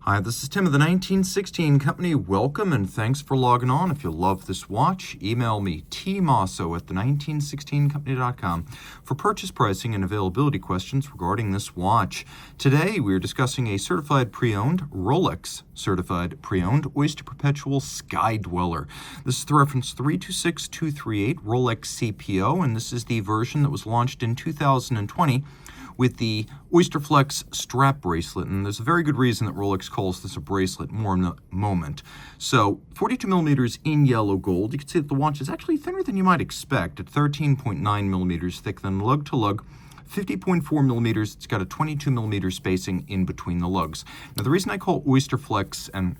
Hi, this is Tim of the 1916 Company. Welcome and thanks for logging on. If you love this watch, email me, Team Mosso at the1916company.com for purchase pricing and availability questions regarding this watch. Today, we are discussing a certified pre-owned Rolex Certified Pre-Owned Oyster Perpetual Sky-Dweller. This is the reference 326238 Rolex CPO, and this is the version that was launched in 2020 with the Oysterflex strap bracelet, and there's a very good reason that Rolex calls this a bracelet, more in a moment. So 42 millimeters in yellow gold. You can see that the watch is actually thinner than you might expect at 13.9 millimeters thick, then lug-to-lug 50.4 millimeters. It's got a 22 millimeter spacing in between the lugs. Now, the reason I call Oysterflex and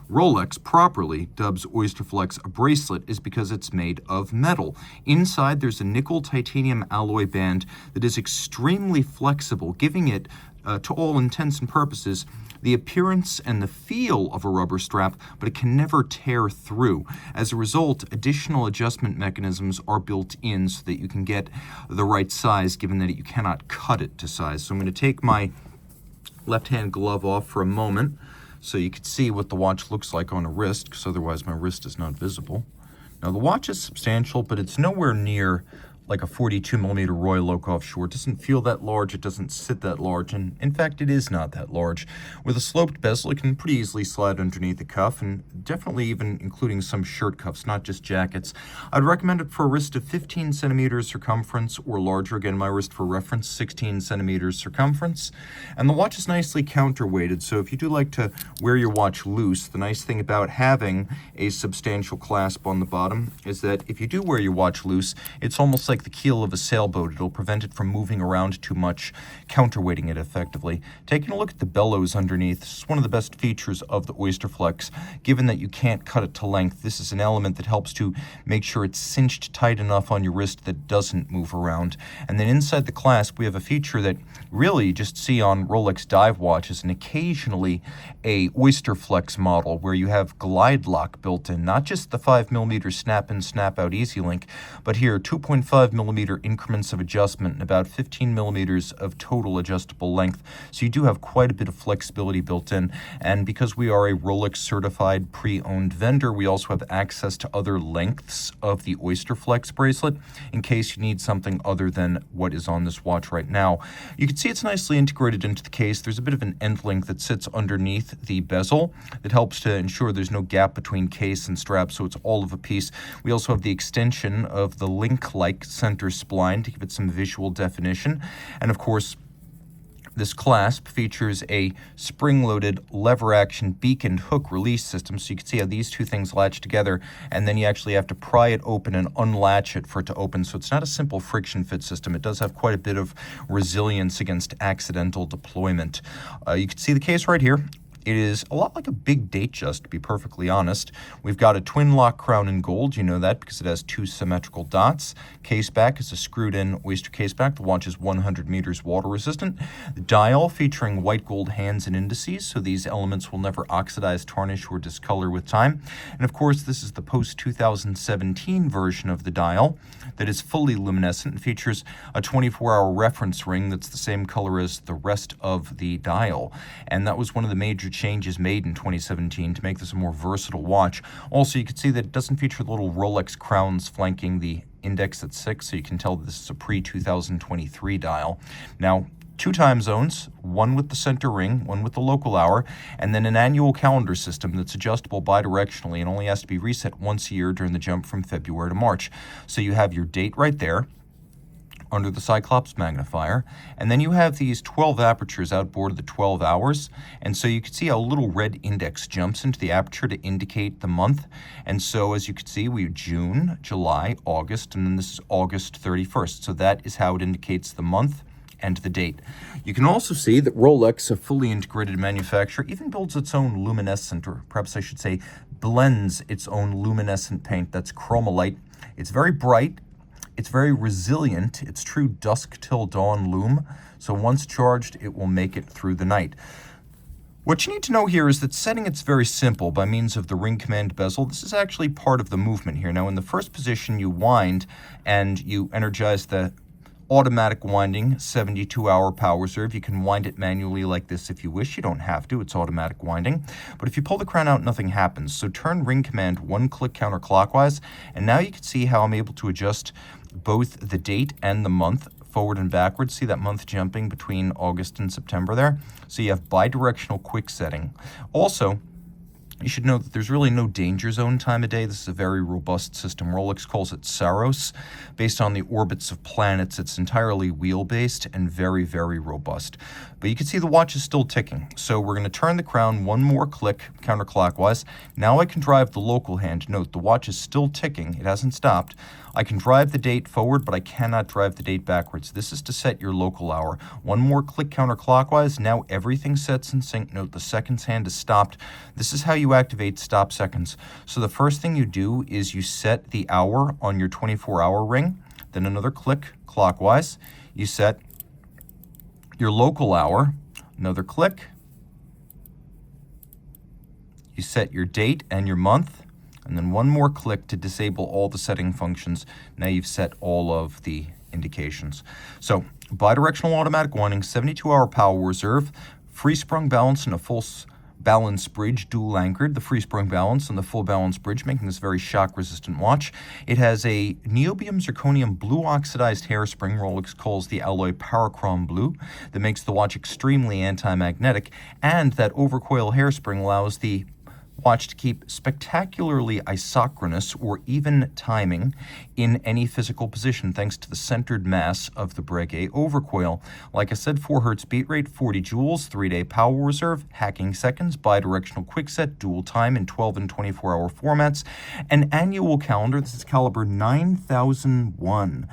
Rolex properly dubs Oysterflex a bracelet is because it's made of metal. Inside, there's a nickel titanium alloy band that is extremely flexible, giving it, to all intents and purposes, the appearance and the feel of a rubber strap, but it can never tear through. As a result, additional adjustment mechanisms are built in so that you can get the right size, given that you cannot cut it to size. So I'm going to take my left-hand glove off for a moment, so you can see what the watch looks like on a wrist, because otherwise my wrist is not visible. Now, the watch is substantial, but it's nowhere near like a 42 millimeter Roy Lokoff short. It doesn't feel that large, it doesn't sit that large, and in fact it is not that large. With a sloped bezel, it can pretty easily slide underneath the cuff, and definitely even including some shirt cuffs, not just jackets. I'd recommend it for a wrist of 15 centimeters circumference or larger. Again, my wrist for reference, 16 centimeters circumference. And the watch is nicely counterweighted, so if you do like to wear your watch loose, the nice thing about having a substantial clasp on the bottom is that if you do wear your watch loose, it's almost like the keel of a sailboat. It'll prevent it from moving around too much, counterweighting it effectively. Taking a look at the bellows underneath, this is one of the best features of the Oysterflex. Given that you can't cut it to length, this is an element that helps to make sure it's cinched tight enough on your wrist that it doesn't move around. And then inside the clasp, we have a feature that really you just see on Rolex dive watches and occasionally a Oysterflex model where you have glide lock built in, not just the 5 millimeter snap in, snap out easy link, but here 2.5 millimeter increments of adjustment and about 15 millimeters of total adjustable length. So you do have quite a bit of flexibility built in. And because we are a Rolex certified pre-owned vendor, we also have access to other lengths of the Oysterflex bracelet in case you need something other than what is on this watch right now. You can see it's nicely integrated into the case. There's a bit of an end link that sits underneath the bezel that helps to ensure there's no gap between case and strap, so it's all of a piece. We also have the extension of the link-like center spline to give it some visual definition. And of course, this clasp features a spring-loaded lever-action beacon hook release system, so you can see how these two things latch together, and then you actually have to pry it open and unlatch it for it to open. So it's not a simple friction fit system. It does have quite a bit of resilience against accidental deployment. You can see the case right here. It is a lot like a big Datejust, to be perfectly honest. We've got a twin lock crown in gold. You know that because it has two symmetrical dots. Case back is a screwed-in Oyster case back. The watch is 100 meters water resistant. The dial featuring white gold hands and indices, so these elements will never oxidize, tarnish, or discolor with time. And of course, this is the post-2017 version of the dial that is fully luminescent and features a 24-hour reference ring that's the same color as the rest of the dial. And that was one of the major changes made in 2017 to make this a more versatile watch. Also, you can see that it doesn't feature the little Rolex crowns flanking the index at 6, so you can tell that this is a pre-2023 dial. Now, 2 time zones, one with the center ring, one with the local hour, and then an annual calendar system that's adjustable bidirectionally and only has to be reset once a year during the jump from February to March. So you have your date right there under the Cyclops magnifier, and then you have these 12 apertures outboard of the 12 hours, and so you can see how a little red index jumps into the aperture to indicate the month. And so as you can see, we have June, July, August, and then this is August 31st. So that is how it indicates the month and the date. You can also see that Rolex, a fully integrated manufacturer, even builds its own luminescent, or perhaps I should say blends its own luminescent paint. That's chromolite. It's very bright. It's very resilient. It's true dusk till dawn lume. So once charged, it will make it through the night. What you need to know here is that setting it's very simple by means of the ring command bezel. This is actually part of the movement here. Now, in the first position, you wind and you energize the Automatic winding, 72-hour power reserve. You can wind it manually like this if you wish. You don't have to. It's automatic winding. But if you pull the crown out, nothing happens. So turn ring command 1 click counterclockwise, and now you can see how I'm able to adjust both the date and the month forward and backwards. See that month jumping between August and September there? So you have bidirectional quick setting. Also, you should know that there's really no danger zone time of day. This is a very robust system. Rolex calls it Saros. Based on the orbits of planets, it's entirely wheel-based and very, very robust. But you can see the watch is still ticking. So we're going to turn the crown 1 more click counterclockwise. Now I can drive the local hand. Note, the watch is still ticking. It hasn't stopped. I can drive the date forward, but I cannot drive the date backwards. This is to set your local hour. 1 more click counterclockwise. Now everything sets in sync. Note, the seconds hand is stopped. This is how you activate stop seconds. So the first thing you do is you set the hour on your 24-hour ring. Then another click clockwise. You set your local hour. Another click. You set your date and your month. And then 1 more click to disable all the setting functions. Now you've set all of the indications. So bidirectional automatic winding, 72-hour power reserve, free sprung balance, and a full balance bridge, dual anchored, the free sprung balance and the full balance bridge, making this a very shock resistant watch. It has a niobium zirconium blue oxidized hairspring, Rolex calls the alloy parachrome blue, that makes the watch extremely anti-magnetic, and that overcoil hairspring allows the watch to keep spectacularly isochronous or even timing in any physical position thanks to the centered mass of the Breguet overcoil. Like I said, 4 Hertz beat rate, 40 joules, 3-day power reserve, hacking seconds, bidirectional quickset, dual time in 12 and 24-hour formats, an annual calendar. This is caliber 9001.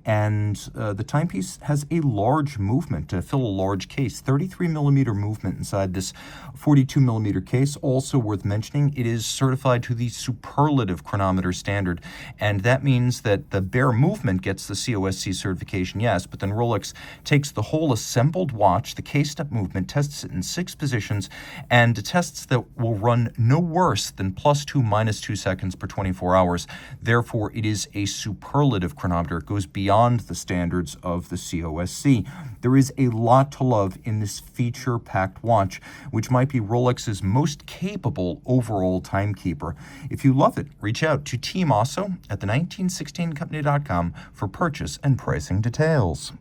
And the timepiece has a large movement to fill a large case, 33 millimeter movement inside this 42 millimeter case. Also worth mentioning, it is certified to the superlative chronometer standard, and that means that the bare movement gets the COSC certification, yes, but then Rolex takes the whole assembled watch, the case-step movement, tests it in 6 positions, and tests that will run no worse than +2, -2 seconds per 24 hours. Therefore, it is a superlative chronometer. It goes beyond the standards of the COSC. There is a lot to love in this feature-packed watch, which might be Rolex's most capable overall timekeeper. If you love it, reach out to Team Mosso at the1916company.com for purchase and pricing details.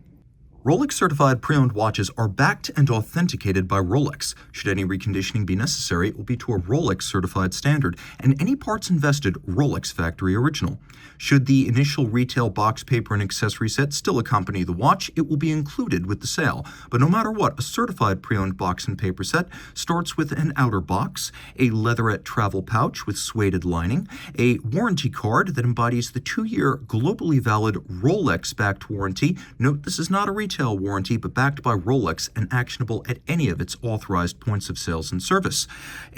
Rolex Certified Pre-Owned watches are backed and authenticated by Rolex. Should any reconditioning be necessary, it will be to a Rolex Certified standard, and any parts invested, Rolex Factory Original. Should the initial retail box, paper, and accessory set still accompany the watch, it will be included with the sale. But no matter what, a certified pre-owned box and paper set starts with an outer box, a leatherette travel pouch with suede lining, a warranty card that embodies the 2-year globally valid Rolex-backed warranty. Note, this is not a retail warranty, but backed by Rolex and actionable at any of its authorized points of sales and service.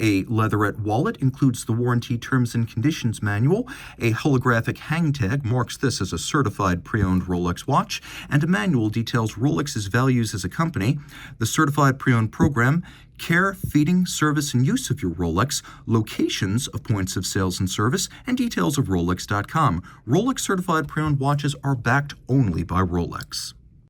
A leatherette wallet includes the warranty terms and conditions manual. A holographic hang tag marks this as a certified pre-owned Rolex watch, and a manual details Rolex's values as a company, the certified pre-owned program, care, feeding, service, and use of your Rolex, locations of points of sales and service, and details of Rolex.com. Rolex certified pre-owned watches are backed only by Rolex.